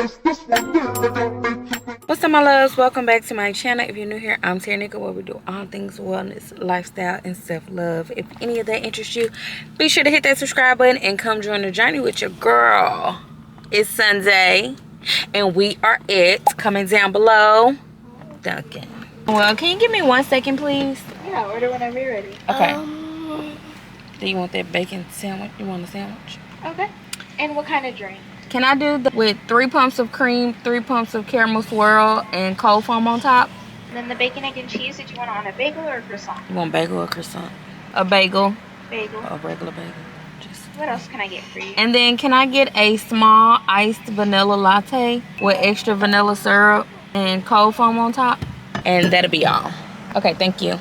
What's up, my loves? Welcome back to my channel. If you're new here, I'm Tanika, where we do all things wellness, lifestyle, and self-love. If any of that interests you, be sure to hit that subscribe button and come join the journey with your girl. It's Sunday, and we are coming down below, Dunkin'. Well, can you give me 1 second, please? Yeah, order whenever you're ready. Okay. Do you want that bacon sandwich? You want a sandwich? Okay. And what kind of drink? Can I do with 3 pumps of cream, 3 pumps of caramel swirl, and cold foam on top? And then the bacon, egg, and cheese, did you want it on a bagel or a croissant? You want bagel or croissant? A bagel. Bagel. A regular bagel. What else can I get for you? And then can I get a small iced vanilla latte with extra vanilla syrup and cold foam on top? And that'll be all. Okay, thank you.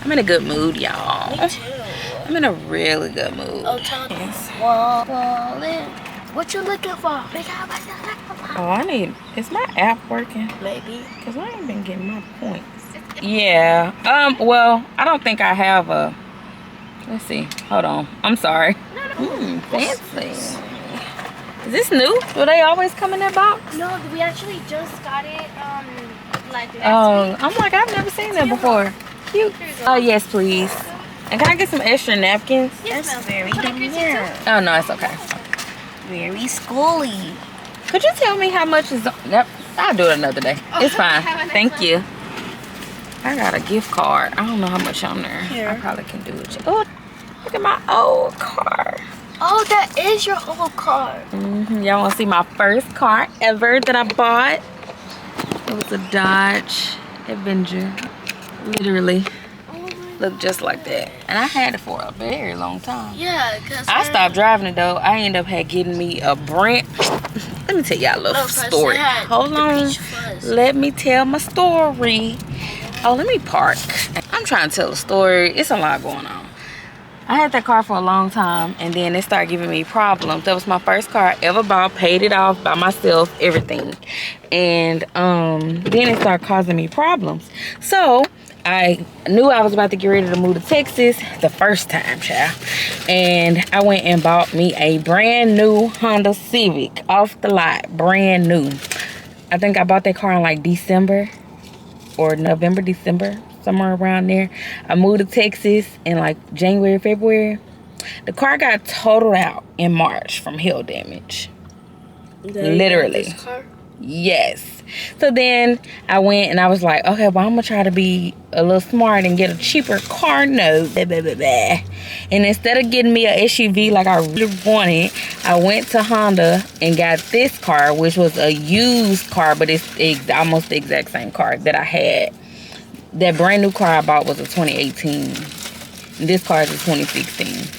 I'm in a good mood, y'all. Me too. I'm in a really good mood. Oh, tell me. What you looking for? Oh, I need, is my app working? Maybe. Because I ain't been getting my points. Yeah. Well, I don't think I have a, let's see. Hold on. I'm sorry. Fancy. Is this new? Do they always come in that box? No, we actually just got it like last week. I'm like, I've never seen that before. Cute. Oh, yes, please. And can I get some extra napkins? Yes, that's very convenient. Oh, no, it's okay. Very schooly. Could you tell me how much is? Yep, I'll do it another day. It's fine. Thank you. I got a gift card. I don't know how much on there. Here. I probably can do it. Oh, look at my old car. Oh, that is your old car. Y'all want to see my first car ever that I bought? It was a Dodge Avenger. Literally. Look just like that, and I had it for a very long time. Yeah, because I stopped driving it though. I ended up getting me a brand. Let me tell y'all a little story. Hold on, let me tell my story. Oh, let me park. I'm trying to tell a story. It's a lot going on. I had that car for a long time, and then it started giving me problems. That was my first car I ever bought, paid it off by myself, everything, and then it started causing me problems. So I knew I was about to get ready to move to Texas the first time, child. And I went and bought me a brand new Honda Civic off the lot, brand new. I think I bought that car in like December or November, December, somewhere around there. I moved to Texas in like January, February. The car got totaled out in March from hail damage. Literally. Yes. So then I went and I was like, okay, well, I'm gonna try to be a little smart and get a cheaper car note. And instead of getting me a SUV like I really wanted, I went to Honda and got this car, which was a used car, but it's almost the exact same car that I had. That brand new car I bought was a 2018. And this car is a 2016.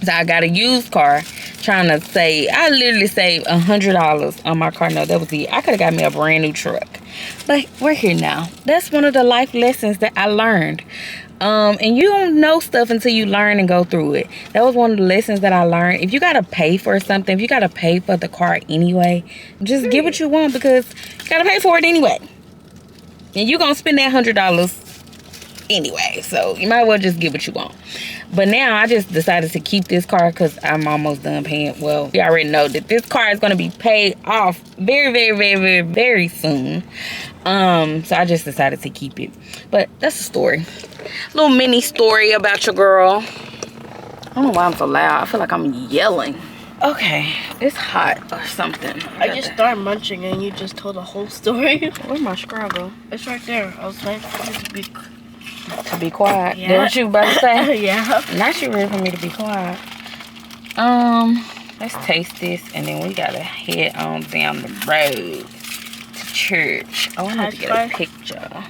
So I got a used car, trying to save. I literally saved $100 on my car note. That was it. I could have got me a brand new truck, but we're here now. That's one of the life lessons that I learned. And you don't know stuff until you learn and go through it. That was one of the lessons that I learned. If you gotta pay for something, if you gotta pay for the car anyway, just get what you want, because you gotta pay for it anyway, and you're gonna spend that $100 anyway, so you might as well just get what you want. But now I just decided to keep this car because I'm almost done paying. Well, you already know that this car is going to be paid off very, very, very, very, very soon. So I just decided to keep it. But that's a story. Little mini story about your girl. I don't know why I'm so loud. I feel like I'm yelling. Okay, it's hot or something. I just started munching and you just told the whole story. Where's my scrabble? It's right there. I was waiting for you to be quiet. Yeah. That's what you about to say? Yeah. Not you ready for me to be quiet. Let's taste this, and then we gotta head on down the road to church. Oh, I need to get a picture.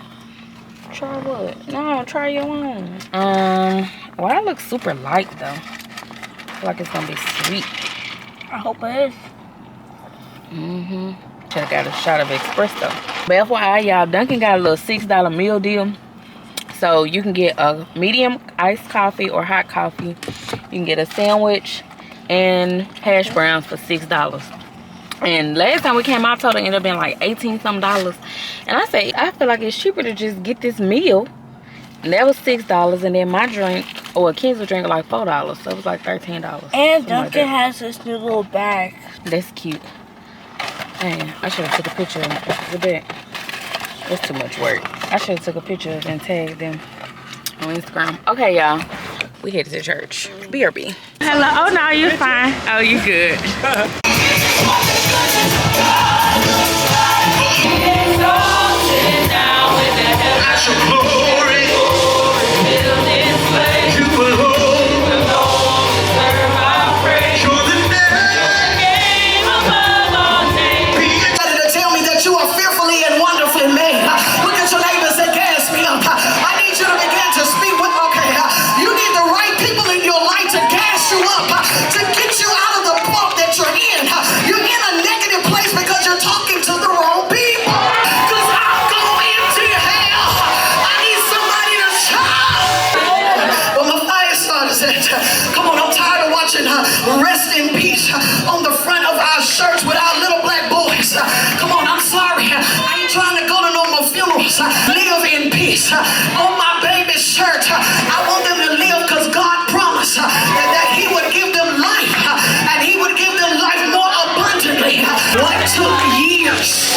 Try what? No, try your own. Well, that looks super light though. I feel like it's gonna be sweet. I hope it is. Should've got a shot of espresso. But FYI, y'all, Dunkin' got a little $6 meal deal. So you can get a medium iced coffee or hot coffee. You can get a sandwich and hash browns for $6. And last time we came out, total ended up being like 18-something dollars. And I feel like it's cheaper to just get this meal. And that was $6. And then my drink, or a kid's drink, was like $4. So it was like $13. And Dunkin' has this new little bag. That's cute. Dang, I should have took a picture of that. That's too much work. I should have took a picture and tagged them on Instagram. Okay, y'all. We headed to church. BRB. Hello. Oh, no, you're fine. Oh, you good. Rest in peace on the front of our shirts with our little black boys. Come on, I'm sorry. I ain't trying to go to no more funerals. Live in peace. On my baby's shirt, I want them to live because God promised that He would give them life and He would give them life more abundantly. What took years?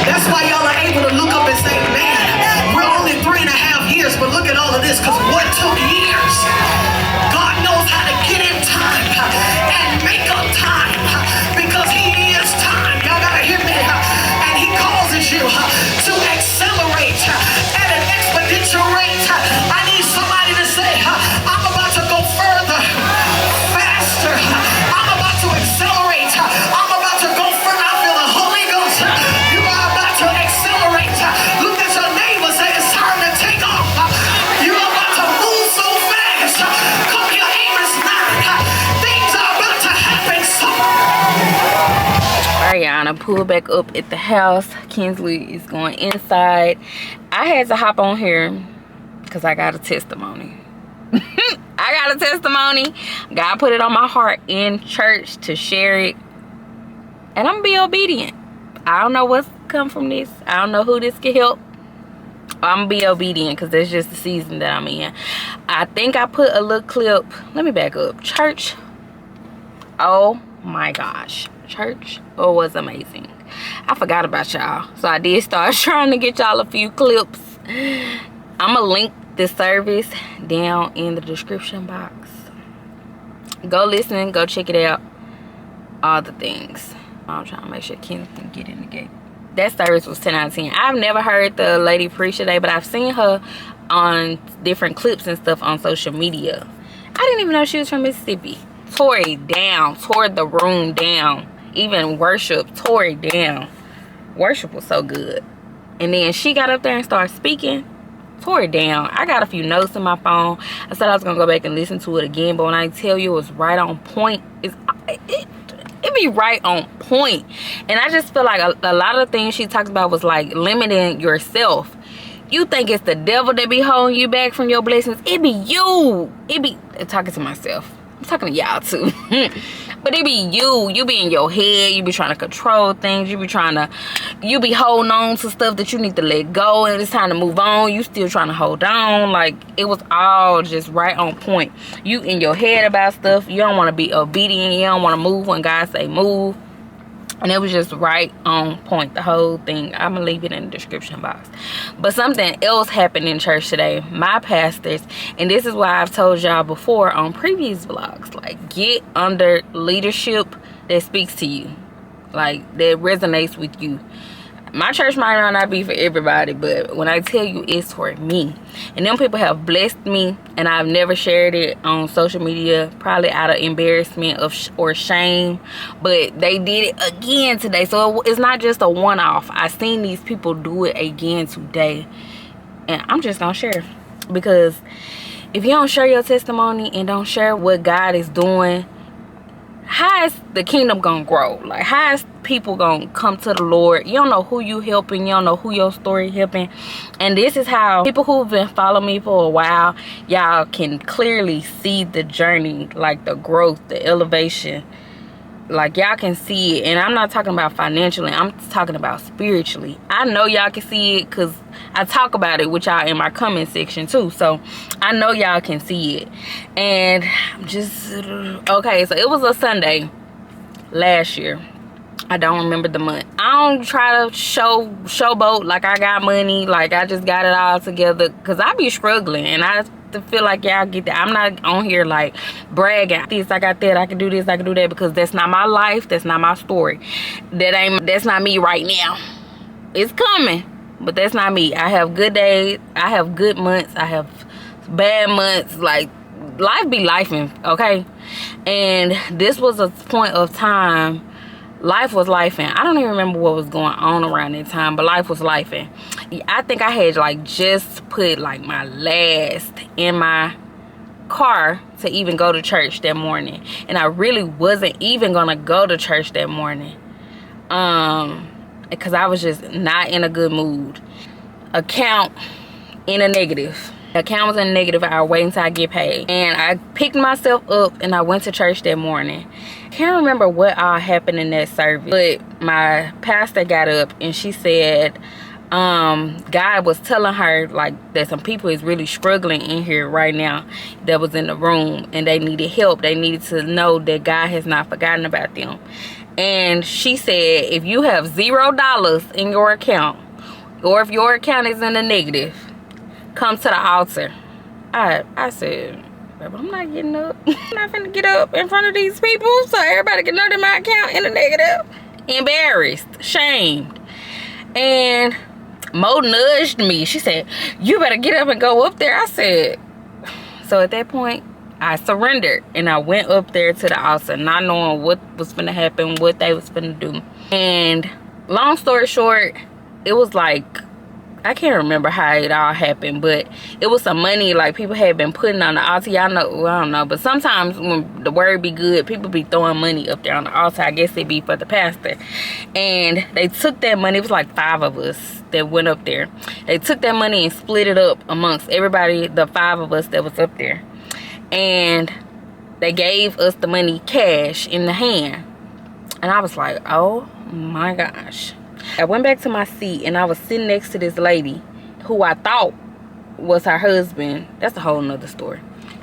That's why y'all are able to look up and say, man, we're only 3.5 years, but look at all of this because what took years? God knows how to get in time and make up time because He is time. Y'all gotta hear me. And He causes you to accelerate at an exponential rate. I need somebody to say, I'm about to go further, faster. I'm about to accelerate. I'm about to go further. I feel the Holy Ghost. You are about to accelerate. Look at your neighbor, say it's time to take off. You're about to move so fast. Come here, Amos 9. Things are about to happen so. Ariana pulled back up at the house. Kinsley is going inside. I had to hop on here because I got a testimony. I got a testimony. God put it on my heart in church to share it. And I'm gonna be obedient. I don't know what's come from this. I don't know who this can help. I'm gonna be obedient because that's just the season that I'm in. I think I put a little clip. Let me back up. Church. Oh my gosh. Church was amazing. I forgot about y'all. So I did start trying to get y'all a few clips. I'm gonna link the service down in the description box. Go listen. Go check it out. All the things. I'm trying to make sure Ken can get in the gate. That service was 10 out of 10. I've never heard the lady preach today, but I've seen her on different clips and stuff on social media. I didn't even know she was from Mississippi. Tore it down. Tore the room down. Even worship tore it down. Worship was so good. And then she got up there and started speaking. Tore it down. I got a few notes in my phone. I said I was going to go back and listen to it again. But when I tell you it was right on point, it be right on point. And I just feel like a lot of things she talks about was like limiting yourself. You think it's the devil that be holding you back from your blessings. It be you. It be talking to myself. I'm talking to y'all too. But it be you. You be in your head. You be trying to control things. You be holding on to stuff that you need to let go. And it's time to move on. You still trying to hold on. Like, it was all just right on point. You in your head about stuff. You don't want to be obedient. You don't want to move when God say move. And it was just right on point, the whole thing. I'm going to leave it in the description box. But something else happened in church today. My pastors, and this is why I've told y'all before on previous vlogs, like, get under leadership that speaks to you. Like, that resonates with you. My church might not be for everybody, but when I tell you, it's for me. And them people have blessed me, and I've never shared it on social media, probably out of embarrassment or shame. But they did it again today, so it's not just a one-off. I seen these people do it again today, and I'm just gonna share. Because if you don't share your testimony and don't share what God is doing, how is the kingdom gonna grow? Like, how is people gonna come to the Lord? You don't know who you helping. You don't know who your story helping. And this is how people who've been following me for a while, y'all can clearly see the journey, like the growth, the elevation. Like, y'all can see it. And I'm not talking about financially. I'm talking about spiritually. I know y'all can see it because I talk about it with y'all in my comment section too. So I know y'all can see it. And just, okay, so it was a Sunday last year. I don't remember the month. I don't try to showboat like I got money, like I just got it all together, because I be struggling, and I feel like y'all get that. I'm not on here like bragging this, I got that, I can do this, I can do that, because that's not my life, that's not my story. That's not me right now. It's coming, but that's not me. I have good days, I have good months, I have bad months. Like, life be lifing, okay? And this was a point of time. Life was lifing. I don't even remember what was going on around that time, but life was lifing. I think I had like just put like my last in my car to even go to church that morning, and I really wasn't even gonna go to church that morning, because I was just not in a good mood. Account in a negative. The account was in a negative. I was waiting until I get paid, and I picked myself up and I went to church that morning. Can't remember what all happened in that service, but my pastor got up and she said God was telling her like that some people is really struggling in here right now that was in the room, and they needed help. They needed to know that God has not forgotten about them. And she said, if you have $0 in your account, or if your account is in the negative, come to the altar. I said, I'm not getting up. I'm not finna get up in front of these people so everybody can know that my account in the negative. Embarrassed, shamed. And Mo nudged me. She said, you better get up and go up there. I said, so at that point, I surrendered and I went up there to the altar, not knowing what was finna happen, what they was finna do. And long story short, it was like, I can't remember how it all happened, but it was some money like people had been putting on the altar. Y'all know, well, I don't know, but sometimes when the word be good, people be throwing money up there on the altar. I guess it be for the pastor. And they took that money. It was like 5 of us that went up there. They took that money and split it up amongst everybody, the 5 of us that was up there. And they gave us the money cash in the hand. And I was like, oh my gosh. I went back to my seat and I was sitting next to this lady who I thought was her husband. That's a whole nother story.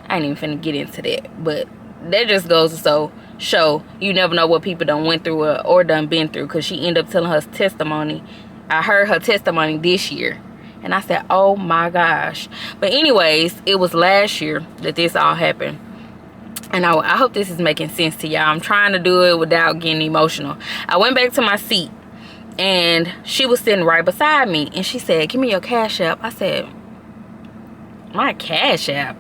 I ain't even finna get into that, but that just goes to show you never know what people done went through or done been through, because she ended up telling her testimony. I heard her testimony this year and I said, oh my gosh. But anyways, it was last year that this all happened. And I hope this is making sense to y'all. I'm trying to do it without getting emotional. I went back to my seat and she was sitting right beside me, and she said, give me your Cash App. I said, my Cash App?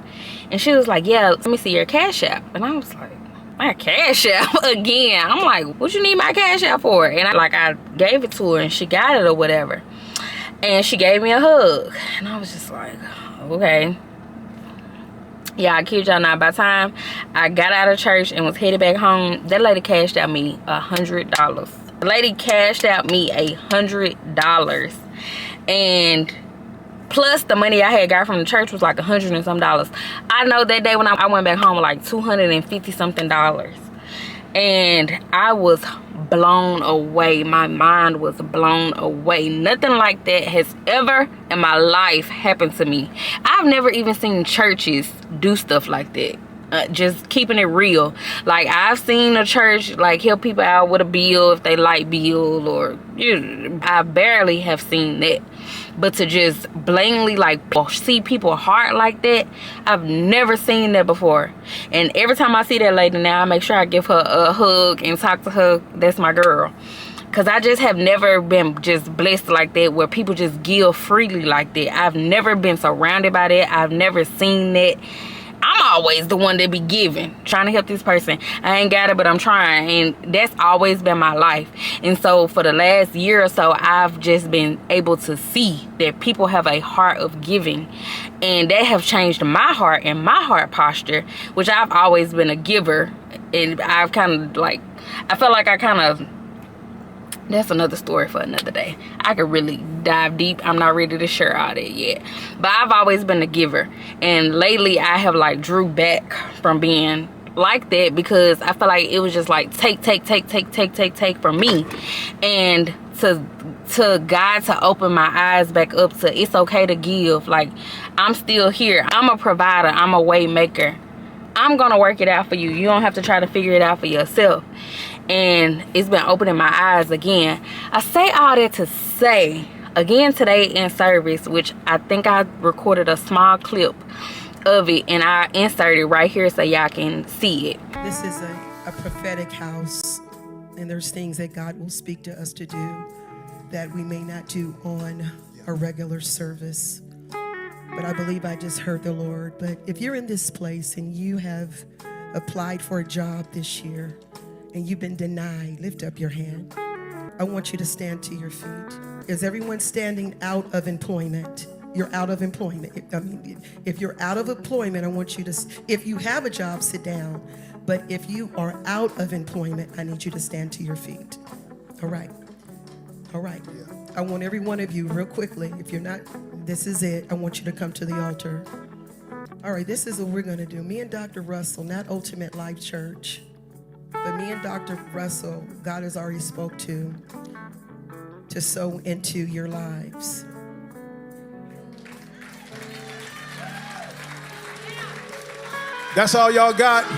And she was like, yeah, let me see your Cash App. And I was like, my Cash App again? I'm like, what you need my Cash App for? And I gave it to her and she got it or whatever. And she gave me a hug. And I was just like, okay. Yeah, I kid y'all not. By the time I got out of church and was headed back home, that lady cashed out me $100. The lady cashed out me $100, and plus the money I had got from the church was like $100 and some. I know that day when I went back home with like $250 something, and I was blown away. My mind was blown away. Nothing like that has ever in my life happened to me. I've never even seen churches do stuff like that. Just keeping it real. Like, I've seen a church like help people out with a bill if they like bill, or I barely have seen that. But to just blatantly like see people's heart like that, I've never seen that before. And every time I see that lady now, I make sure I give her a hug and talk to her. That's my girl. Because I just have never been just blessed like that, where people just give freely like that. I've never been surrounded by that. I've never seen that. I'm always the one that be giving, trying to help this person. I ain't got it, but I'm trying. And that's always been my life. And so for the last year or so, I've just been able to see that people have a heart of giving. And that have changed my heart and my heart posture, which I've always been a giver. And I've kind of like, I felt like I kind of, that's another story for another day. I could really dive deep. I'm not ready to share all that yet. But I've always been a giver. And lately I have like drew back from being like that, because I feel like it was just like take from me. And to God to open my eyes back up to it's okay to give. Like, I'm still here. I'm a provider. I'm a way maker. I'm gonna work it out for you. You don't have to try to figure it out for yourself. and it's been opening my eyes again. I say all that to say, again today in service, which I think I recorded a small clip of it, and I inserted right here so y'all can see it. This is a prophetic house, and there's things that God will speak to us to do that we may not do on a regular service. But I believe I just heard the Lord. But if you're in this place and you have applied for a job this year and you've been denied, lift up your hand. I want you to stand to your feet. Is everyone standing out of employment? You're out of employment. If you're out of employment, I want you to, if you have a job, sit down. But if you are out of employment, I need you to stand to your feet. All right. All right. I want every one of you, real quickly, if you're not, this is it. I want you to come to the altar. All right, this is what we're going to do. Me and Dr. Russell, not Ultimate Life Church, but me and Dr. Russell, God has already spoke to sow into your lives. That's all y'all got?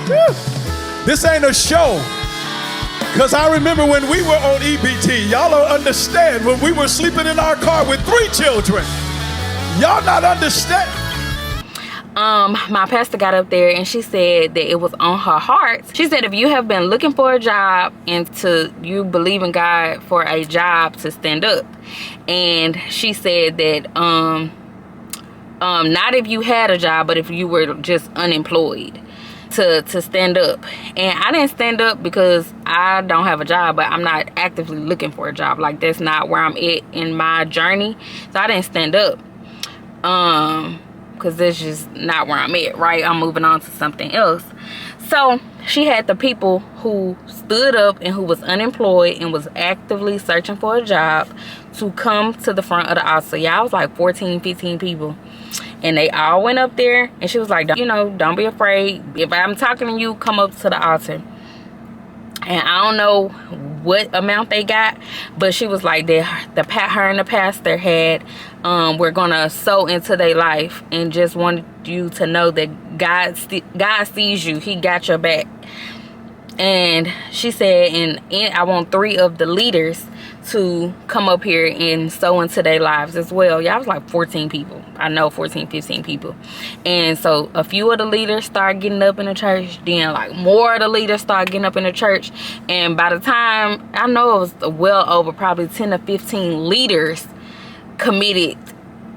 Woo. This ain't a show. Because I remember when we were on EBT, y'all don't understand, when we were sleeping in our car with 3 children. Y'all not understand. My pastor got up there and she said that it was on her heart. She said if you have been looking for a job and you believe in God for a job, to stand up. And she said that not if you had a job, but if you were just unemployed, to stand up. And I didn't stand up because I don't have a job, but I'm not actively looking for a job. Like, that's not where I'm at in my journey. So I didn't stand up because that's just not where I'm at, right? I'm moving on to something else. So she had the people who stood up and who was unemployed and was actively searching for a job to come to the front of the altar. Y'all was like 14, 15 people. And they all went up there, and she was like, you know, don't be afraid. If I'm talking to you, come up to the altar. And I don't know what amount they got, but she was like, her and the pastor had, we're gonna sow into their life, and just wanted you to know that God sees you. He got your back. And she said, and I want 3 of the leaders to come up here and sow into their lives as well. Y'all was like 14 people. I know, 14, 15 people. And so a few of the leaders started getting up in the church. Then like more of the leaders started getting up in the church. And by the time, I know it was well over probably 10 to 15 leaders committed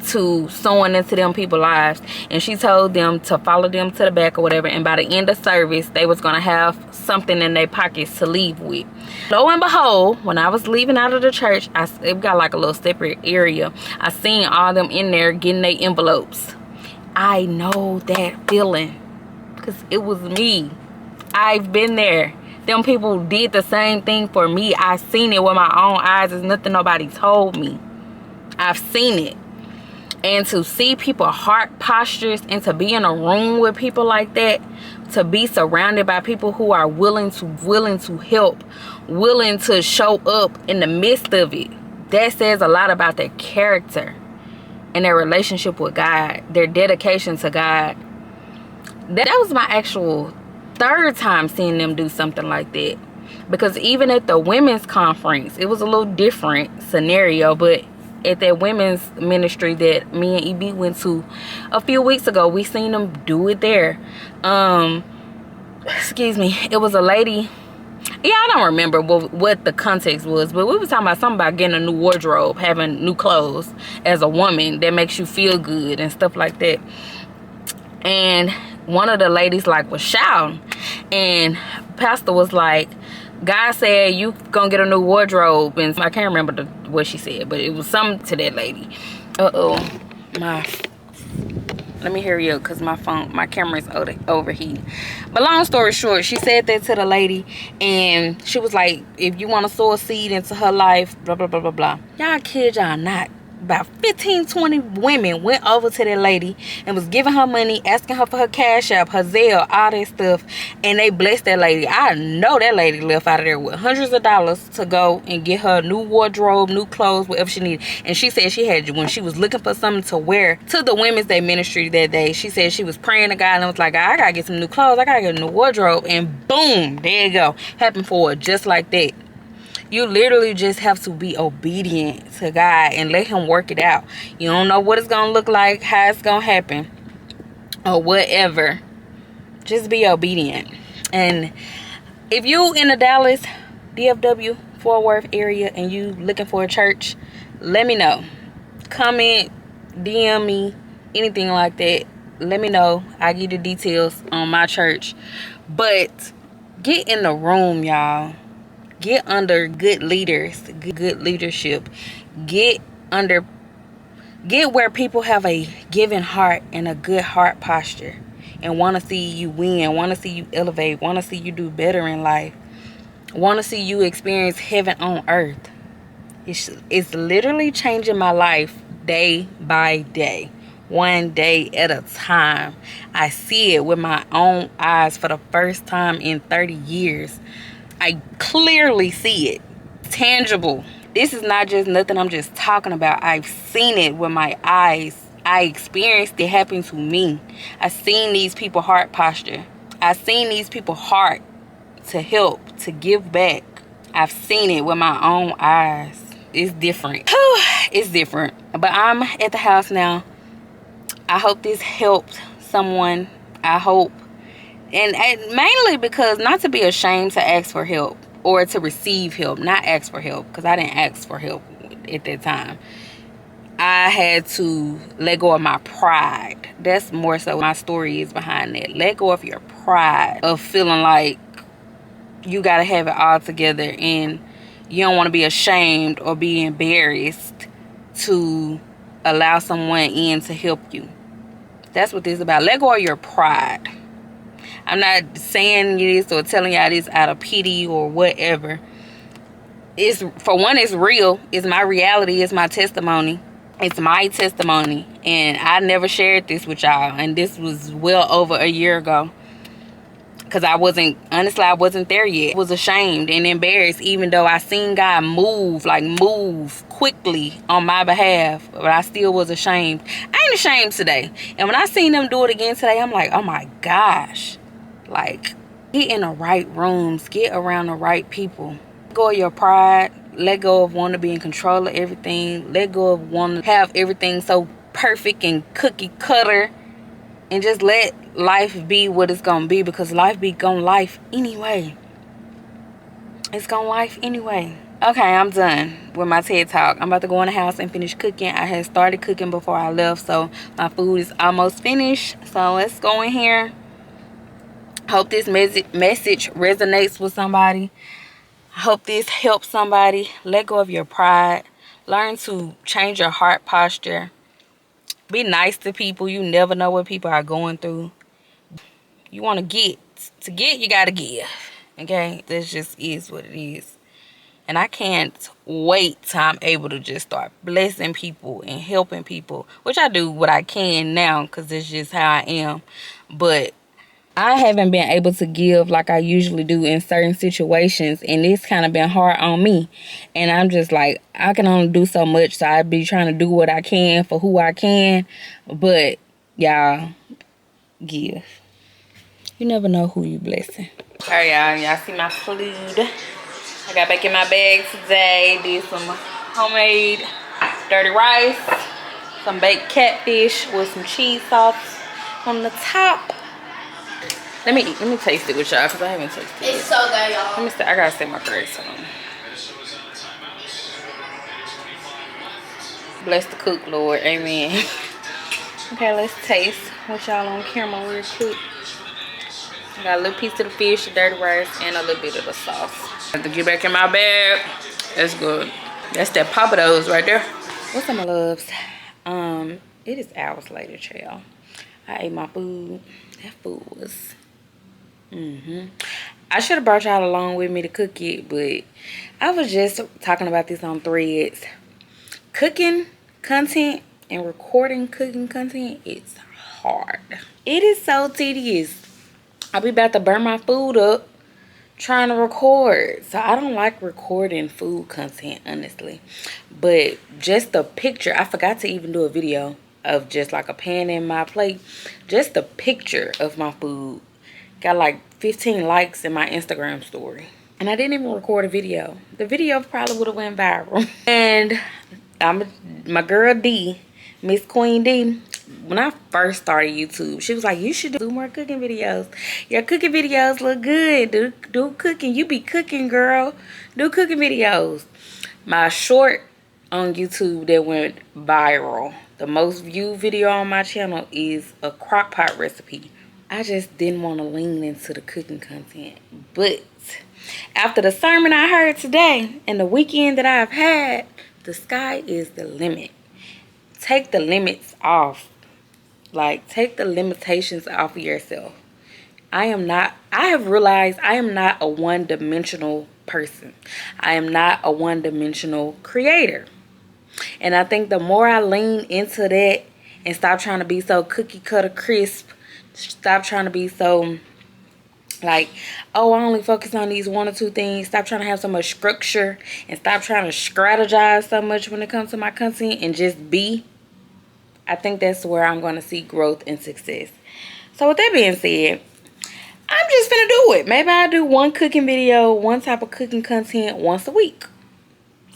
to sowing into them people's lives. And she told them to follow them to the back or whatever, and by the end of service they was gonna have something in their pockets to leave with. Lo and behold, when I was leaving out of the church, it got like a little separate area. I seen all them in there getting their envelopes. I know that feeling because it was me. I've been there. Them people did the same thing for me. I seen it with my own eyes. It's nothing nobody told me. I've seen it. And to see people heart postures, and to be in a room with people like that, to be surrounded by people who are willing to help, willing to show up in the midst of it, that says a lot about their character and their relationship with God, their dedication to God. That was my actual 3rd time seeing them do something like that. Because even at the women's conference, it was a little different scenario, but at that women's ministry that me and EB went to a few weeks ago, we seen them do it there. Excuse me, it was a lady. Yeah, I don't remember what the context was, but we were talking about something about getting a new wardrobe, having new clothes as a woman that makes you feel good and stuff like that. And one of the ladies like was shouting, and pastor was like, God said you gonna get a new wardrobe, and I can't remember what she said, but it was something to that lady. Let me hurry up because my camera's overheating. But long story short, she said that to the lady, and she was like, if you want to sow a seed into her life, blah blah blah blah blah. Y'all kid y'all not, about 15-20 women went over to that lady and was giving her money, asking her for her Cash App, her Zelle, all that stuff, and they blessed that lady. I know that lady left out of there with hundreds of dollars to go and get her new wardrobe, new clothes, whatever she needed. And she said she had, when she was looking for something to wear to the Women's Day ministry that day, she said she was praying to God and was like, I gotta get some new clothes, I gotta get a new wardrobe, and boom, there you go. Happened for her just like that. You literally just have to be obedient to God and let him work it out. You don't know what it's going to look like, how it's going to happen, or whatever. Just be obedient. And if you in the Dallas, DFW, Fort Worth area and you looking for a church, let me know. Comment, DM me, anything like that. Let me know. I give you the details on my church. But get in the room, y'all. Get under good leaders, good leadership. Get where people have a giving heart and a good heart posture and want to see you win, want to see you elevate, want to see you do better in life, want to see you experience heaven on earth. It's literally changing my life day by day, one day at a time. I see it with my own eyes for the first time in 30 years. I clearly see it. Tangible. This is not just nothing I'm just talking about. I've seen it with my eyes. I experienced it happen to me. I've seen these people heart posture. I've seen these people heart to help, to give back. I've seen it with my own eyes. It's different. It's different. But I'm at the house now. I hope this helped someone. I hope. And mainly because not to be ashamed to ask for help or to receive help, not ask for help, because I didn't ask for help at that time. I had to let go of my pride. That's more so my story is behind that. Let go of your pride of feeling like you got to have it all together and you don't want to be ashamed or be embarrassed to allow someone in to help you. That's what this is about. Let go of your pride. I'm not saying this or telling y'all this out of pity or whatever. It's, for one, it's real. It's my reality. It's my testimony. It's my testimony. And I never shared this with y'all. And this was well over a year ago. Because I wasn't there yet. I was ashamed and embarrassed, even though I seen God move quickly on my behalf. But I still was ashamed. I ain't ashamed today. And when I seen them do it again today, I'm like, oh my gosh. Like, get in the right rooms. Get around the right people. Let go of your pride. Let go of wanting to be in control of everything. Let go of wanting to have everything so perfect and cookie cutter. And just let life be what it's going to be. Because life be gon' life anyway. It's gon' life anyway. Okay, I'm done with my TED Talk. I'm about to go in the house and finish cooking. I had started cooking before I left. So my food is almost finished. So let's go in here. Hope this message resonates with somebody. I hope this helps somebody. Let go of your pride. Learn to change your heart posture. Be nice to people. You never know what people are going through. You want to get. To get, you got to give. Okay? This just is what it is. And I can't wait till I'm able to just start blessing people and helping people. Which I do what I can now because it's just how I am. But I haven't been able to give like I usually do in certain situations. And it's kind of been hard on me. And I'm just like, I can only do so much. So I be trying to do what I can for who I can. But, y'all, give. You never know who you blessing. All right, y'all. Y'all see my food. I got back in my bag today. Did some homemade dirty rice. Some baked catfish with some cheese sauce on the top. Let me taste it with y'all because I haven't tasted it. It's so good, y'all. Let me say, I gotta say my prayers. Hold on. Bless the cook, Lord. Amen. Okay, let's taste with y'all on camera real quick. I got a little piece of the fish, the dirty rice, and a little bit of the sauce. I have to get back in my bag. That's good. That's that Papados right there. What's up, my loves? It is hours later, child. I ate my food. That food was I should have brought y'all along with me to cook it, but I was just talking about this on Threads. Cooking content and recording cooking content, it's hard. It is so tedious. I'll be about to burn my food up trying to record. So I don't like recording food content, honestly. But just the picture, I forgot to even do a video of just like a pan in my plate. Just the picture of my food got like 15 likes in my Instagram story. And I didn't even record a video. The video probably would have went viral. And my girl D, Miss Queen D, when I first started YouTube, she was like, you should do more cooking videos. Your cooking videos look good. Do cooking. You be cooking, girl. Do cooking videos. My short on YouTube that went viral, the most viewed video on my channel, is a crock pot recipe. I just didn't want to lean into the cooking content. But after the sermon I heard today and the weekend that I've had, the sky is the limit. Take the limits off. Like, take the limitations off of yourself. I have realized I am not a one-dimensional person. I am not a one-dimensional creator. And I think the more I lean into that and stop trying to be so cookie cutter crisp, stop trying to be so like, oh, I only focus on these one or two things, stop trying to have so much structure, and stop trying to strategize so much when it comes to my content and just be, I think that's where I'm going to see growth and success. So with that being said, I'm just gonna do it. Maybe I'll do one cooking video, one type of cooking content once a week.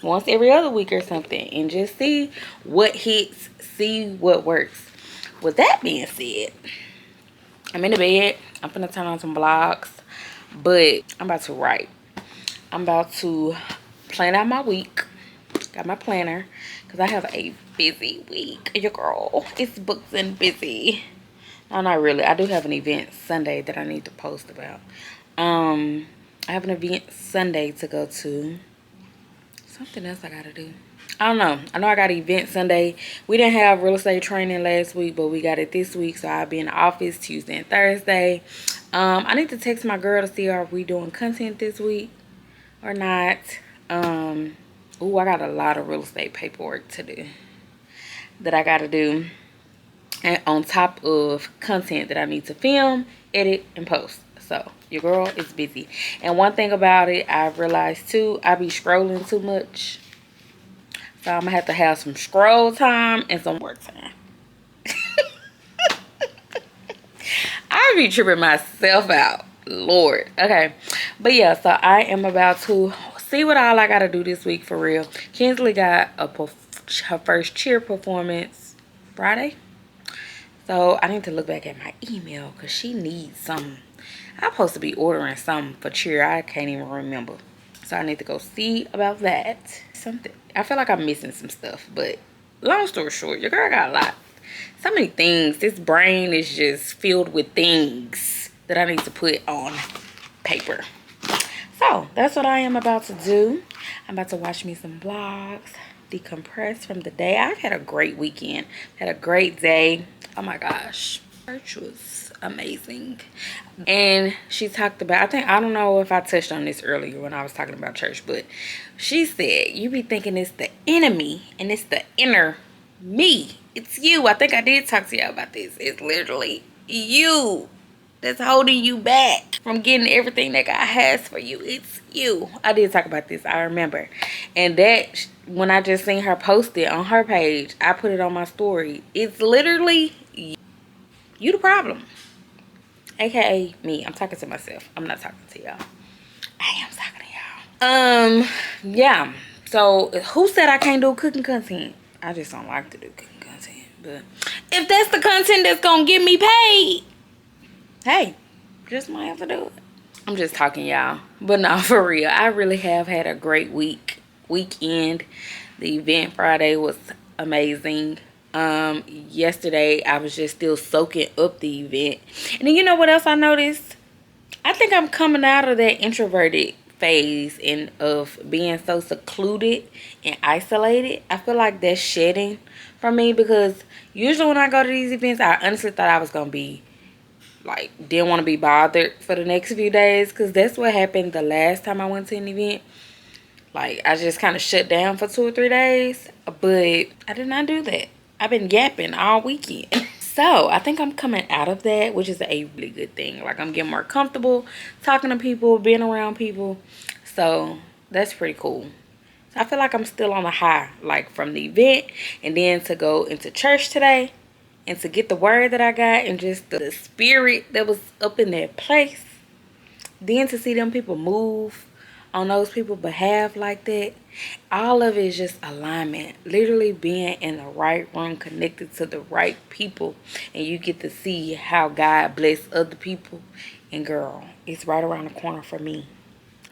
Once every other week or something. And just see what hits, see what works. With that being said, I'm in the bed. I'm gonna turn on some vlogs. But I'm about to write. I'm about to plan out my week. Got my planner. Because I have a busy week. Your girl, it's booked and busy. No, not really. I do have an event Sunday that I need to post about. I have an event Sunday to go to. Something else I gotta do. I don't know. I know I got an event Sunday. We didn't have real estate training last week, but we got it this week. So I'll be in the office Tuesday and Thursday. I need to text my girl to see are we doing content this week or not. Ooh, I got a lot of real estate paperwork to do that I gotta do. And on top of content that I need to film, edit, and post. So your girl is busy. And one thing about it, I've realized too, I be scrolling too much. So I'm gonna have some scroll time and some work time. I be tripping myself out, Lord. Okay, but yeah, so I am about to see what all I gotta do this week for real. Kinsley got her first cheer performance Friday. So I need to look back at my email because she needs something. I'm supposed to be ordering something for cheer. I can't even remember. So I need to go see about that. Something. I feel like I'm missing some stuff. But long story short, your girl got a lot. So many things. This brain is just filled with things that I need to put on paper. So that's what I am about to do. I'm about to watch me some vlogs. Decompress from the day. I've had a great weekend. Had a great day. Oh my gosh, church was amazing. And she talked about, I don't know if I touched on this earlier when I was talking about church, but she said, you be thinking it's the enemy and it's the inner me. It's you. I think I did talk to y'all about this. It's literally you that's holding you back from getting everything that God has for you. It's you. I did talk about this, I remember. And that, when I just seen her post it on her page, I put it on my story. It's literally you the problem. AKA me. I'm talking to myself. I'm not talking to y'all. I am talking to y'all. Yeah. So who said I can't do cooking content? I just don't like to do cooking content. But if that's the content that's gonna get me paid, hey, just might have to do it. I'm just talking, y'all. But no, for real, I really have had a great weekend. The event Friday was amazing. Yesterday I was just still soaking up the event. And then you know what else I noticed? I think I'm coming out of that introverted phase and of being so secluded and isolated. I feel like that's shedding from me, because usually when I go to these events, I honestly thought I was gonna be like, didn't want to be bothered for the next few days, because that's what happened the last time I went to an event. Like, I just kind of shut down for 2 or 3 days. But I did not do that. I've been yapping all weekend. So I think I'm coming out of that, which is a really good thing. Like, I'm getting more comfortable talking to people, being around people. So that's pretty cool. So I feel like I'm still on the high, like from the event, and then to go into church today and to get the word that I got and just the spirit that was up in that place. Then to see them people move on those people's behalf like that. All of it is just alignment. Literally being in the right room, connected to the right people, and you get to see how God bless other people. And girl, it's right around the corner for me.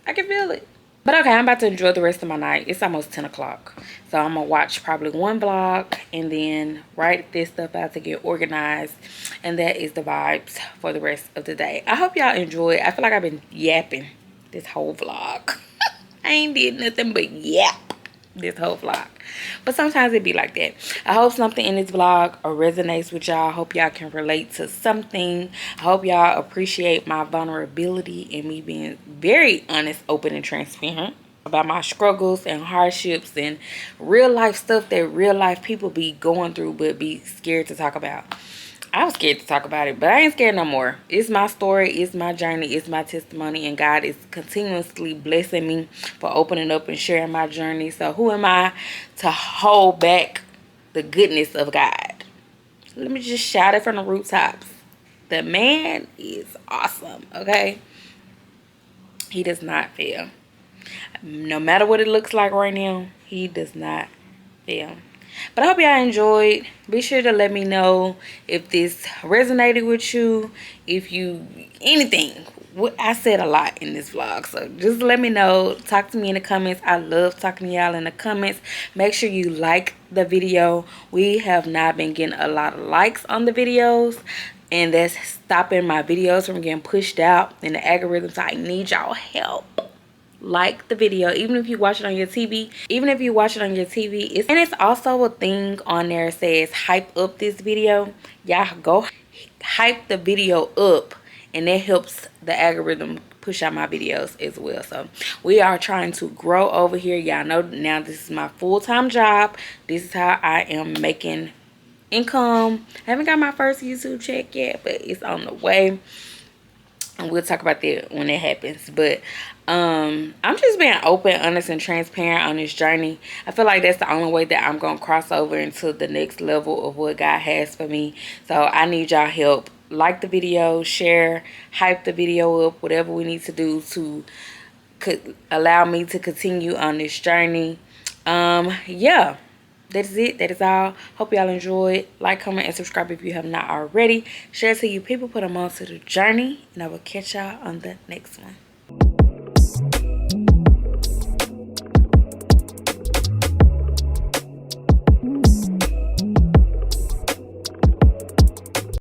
I can feel it. But okay, I'm about to enjoy the rest of my night. It's almost 10 o'clock. So I'm going to watch probably one vlog and then write this stuff out to get organized. And that is the vibes for the rest of the day. I hope y'all enjoy it. I feel like I've been yapping this whole vlog. I ain't did nothing but yap this whole vlog. But sometimes it be like that. I hope something in this vlog resonates with y'all. I hope y'all can relate to something. I hope y'all appreciate my vulnerability and me being very honest, open, and transparent about my struggles and hardships and real life stuff that real life people be going through but be scared to talk about. I was scared to talk about it, but I ain't scared no more. It's my story, it's my journey, it's my testimony, and God is continuously blessing me for opening up and sharing my journey. So who am I to hold back the goodness of God? Let me just shout it from the rooftops. The man is awesome, okay? He does not fail. No matter what it looks like right now, he does not fail. But I hope y'all enjoyed. Be sure to let me know if this resonated with you. If you, anything. I said a lot in this vlog. So just let me know. Talk to me in the comments. I love talking to y'all in the comments. Make sure you like the video. We have not been getting a lot of likes on the videos. And that's stopping my videos from getting pushed out in the algorithm. So I need y'all help. Like the video, even if you watch it on your TV. And it's also a thing on there that says hype up this video. Y'all go hype the video up, and that helps the algorithm push out my videos as well. So we are trying to grow over here. Y'all know now this is my full-time job. This is how I am making income. I haven't got my first YouTube check yet, but it's on the way. And we'll talk about that when it happens. But I'm just being open, honest, and transparent on this journey. I feel like that's the only way that I'm going to cross over into the next level of what God has for me. So I need y'all help. Like the video, share, hype the video up, whatever we need to do to allow me to continue on this journey. Yeah. That is it. That is all. Hope y'all enjoyed. Like, comment, and subscribe if you have not already. Share to you people. Put them on to the journey. And I will catch y'all on the next one.